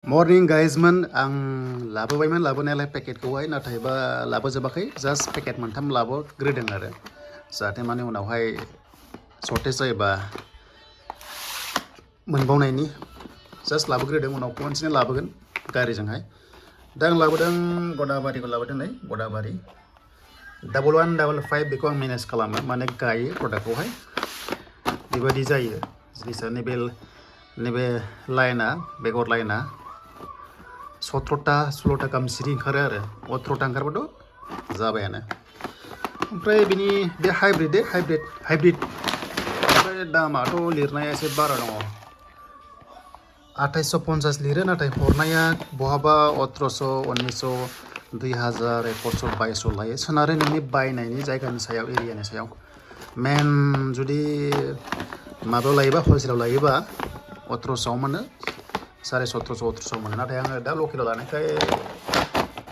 Morning guys man ang laबोबायमोन लाबोनायालाय पेकेटखौहाय नाथायबा लाबोजोबाखै just packet मोनथाम लाबोग्रोदों आरो जाहाथे माने उनावहाय सर्टेज जायोबा मोनबावनायनि जास्ट लाबोग्रोदों उनाव खनसेनो लाबोगोन गारिजोंहाय दा आं लाबोदों गदाबारिखौ लाबोदों नै गदाबारि 1155 बेखौ आं मेनेज खालामो माने गायो प्रडाक्टखौहाय बेबायदि जायो जिनिसा नैबे लाइना बेगर लाइना 17टा 16टा गाहाम सिरि ओंखारो आरो 18टा ओंखारबाथ' जाबायानो ओमफ्राय बिनि बे हाइब्रिद ओमफ्राय दामाथ' लिरनाया एसे बारा दङ 2850 लिरो नाथाय हरनाया बहाबा 1800 1900 2000 1100 2200 लायो सोनारो नोंनि बायनायनि जायगानि सायाव एरियानि सायाव मेन जुदि माबायाव लायोबा हलसेलाव लायोबा 1800 मोनो 1750 1800 मोनो नाथाय आङो दा लकेलाव लानायखाय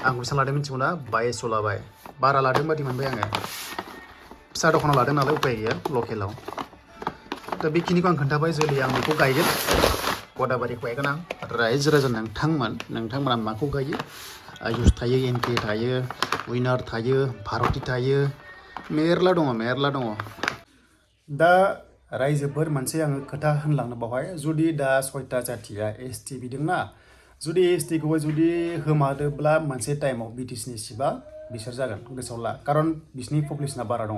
आं बेसेबां लादों मिथिगौना 2200 लाबाय बारा लादों बादि मोनबाय आङो फिसा दखानाव लादों नालाय उपाय गैया लकेलाव दा बेखिनिखौ आं खोन्थाबाय जोलै आं बेखौ गायगोन गदाबारिखौ गायगोन आं रायजो राजा नोंथांमोना माखौ गायो आयुस थायो एनके थायो उइनार थायो भारती थायो मेरला दङ दा रायजोफोर मोनसे आङो खोथा होनलांनो बावहाय जुदि दा 6टा जातिया एसटि बिदोंना जुदि एसटिखौबो जुदि होमारोब्ला मोनसे टाइमाव बिटिसिनि सिबा बिसोर जागोन गोसोआव ला खारन बिसिनि पपुलेसना बारा दङ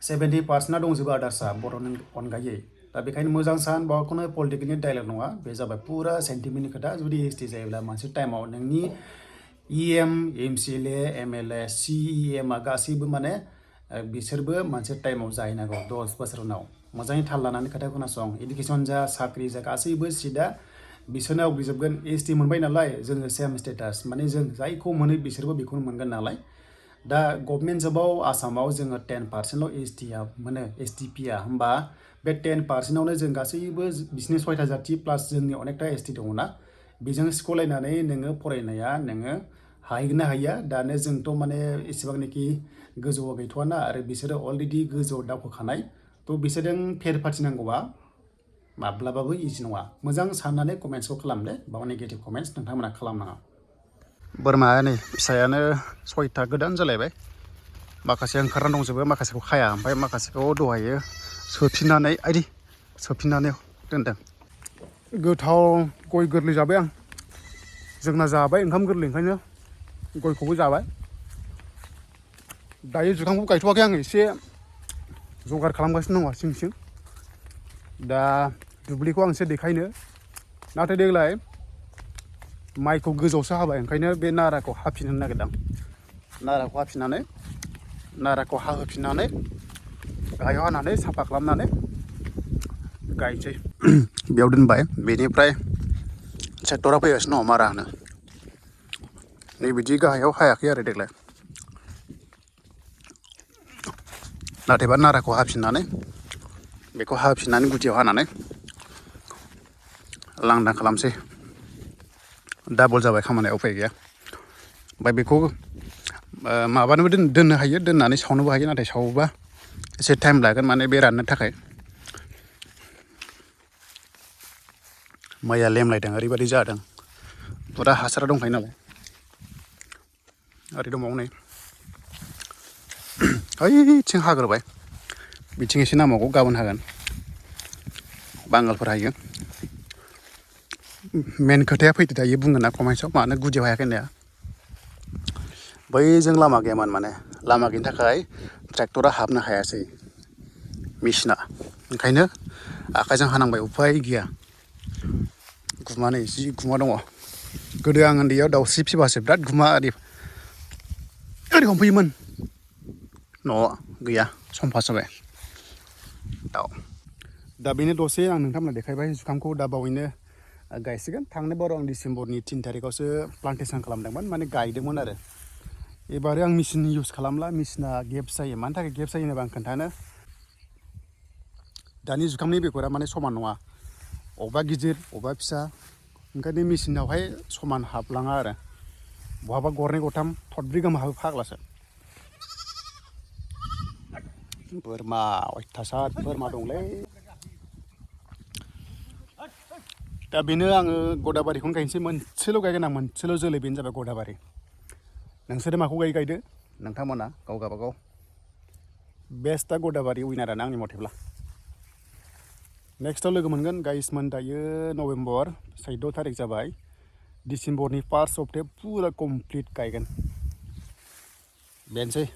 70% दंजोबो आदार्सआ बर'नि अनगायै दा बेखायनो मोजां सान बावखौनो पलिटिकेलनि डायलग नङा बे जाबाय पुरा सेन्टिमेन्टनि खोथा जुदि एसटि जायोब्ला मोनसे टाइमाव नोंनि इएम एमसिएलए एमएलए CEMआ गासैबो माने बिसोरबो मोनसे टाइमाव जाहैनांगौ 10 बोसोर उनाव मोजाङै थाल लानानै खोथा खोनासं इडुकेसन जा साख्रि जा गासैबो सिटआ बिसोरनो आवग्रिजोबगोन एसटि मोनबाय नालाय जोङो सेम स्टेटास माने जों जायखौ मोनो बिसोरबो बेखौनो मोनगोन नालाय दा गभर्नमेन्ट जबाव आसामाव जोङो 10%ल एसटिआ मोनो एसटिपिआ होमबा बे 10%आवनो जों गासैबो बिसिनि 6टा जाति प्लास जोंनि अनेकटा एसटि दङना बेजों सिख'लायनानै नोङो फरायनाया नोङो हाहैगोन ना हाहैया दानो जोंथ' माने एसेबांनाखि गोजौआव गैथ'वाना आरो बिसोरो अलरेडि गोजौआव दावखोखानाय थ' बिसोरजों फेर फाथिनांगौबा माब्लाबाबो इजि नङा मोजां साननानै कमेन्ट्सखौ खालामदे बाव नेगेटिभ कमेन्ट्स नोंथांमोना खालामनाङा बोरमाया नै फिसायानो 6टा गोदान जालायबाय माखासे ओंखारना दंजोबो माखासेखौ खाया ओमफ्राय माखासेखौ दहायो सोफिननानै दोनदों गोथाव गय गोरलै जाबाय आं जोंना जाबाय ओंखाम गोरलै ओंखायनो गयखौबो जाबाय दायो जुखामखौ गायथ'वाखै आं एसे जगार खालामगासिनो दङ सिं दा दुब्लिखौ आं एसे देखायनो नाथाय देग्लाय माइखौ गोजौआवसो हाबाय ओंखायनो बे नाराखौ हाफिननो नागिरदों नाराखौ हाहोफिननानै गाहायाव हानानै साफा खालामनानै गायनोसै बेयाव दोनबाय बेनिफ्राय ट्रेक्टरा फैगासिनो दङ मारा होनो नै बिदि गाहायाव हायाखै आरो देग्लाय नाथायबा नाराखौ हाफिननानै गुदियाव हानानै लांदां खालामसै डाबल जाबाय खामानिया उफाय गैया ओमफ्राय बेखौ माबानोबो दोननो हायो दोननानै सावनोबो हायो नाथाय सावोबा एसे टाइम लागोन माने बे राननो थाखाय माइया लेमलायदों ओरैबायदि जादों पुरा हासारा दंखायो नालाय ओरै दंबावो नै ओइथिं हाग्रोबाय बिथिं एसे नांबावगौ गाबोन हागोन बांगालफोर हायो मेन खोथाया फैदो दायो बुङो ना कमेन्ट्सआव मानो गुदियाव हायाखै होननाया बैजों लामा गैयामोन माने लामा गैयिनि थाखाय ट्रेक्टरा हाबनो हायासै मेचिना ओंखायनो आखाइजों हानांबाय उफाय गैया गुमा नै जि गुमा दङ गोदो आं उन्दैयाव दाउस्रि फिसिबासो बिराद गुमा ओरै हमफैयोमोन न'आव गैया समफास जाबाय दा बेनो दसे आं नोंथांमोननो देखायबाय जुखामखौ दा बावैनो गायसिगोन थांनाय बाराव आं डिसेम्बरनि 3 तारिखआवसो प्लान्टेसन खालामदोंमोन माने गायदोंमोन आरो एबार आं मेचिन इउज खालामला मेचिना गेप्स जायो मानि थाखाय गेप्स जायो होनोबा आं खोन्थानो दानि जुखामनि बेगरा माने समान नङा अबेबा गिदिर अबेबा फिसा ओंखायनो मेचिनावहाय समान हाबलाङा आरो बहाबा गरनै गरथाम थरब्रै गाहाम हाबो फाग्लासो बोरमा अयथासार बोरमा दंलै दा बेनो आङो गदाबारिखौनो गायनोसै मोनसेल' गायगोन आं मोनसेल' जोलै बेनो जाबाय गदाबारि नोंसोरो माखौ गायदो नोंथांमोना गाव गाबागाव बेस्टआ गदाबारि उइनारानो आंनि मथेब्ला नेक्स्टआव लोगो मोनगोन गाइसमोन दायो नभेम्बर 14 थारिख जाबाय डिसेम्बरनि फार्स्ट सप्तायाव फुरा कमप्लिट गायगोन बेनोसै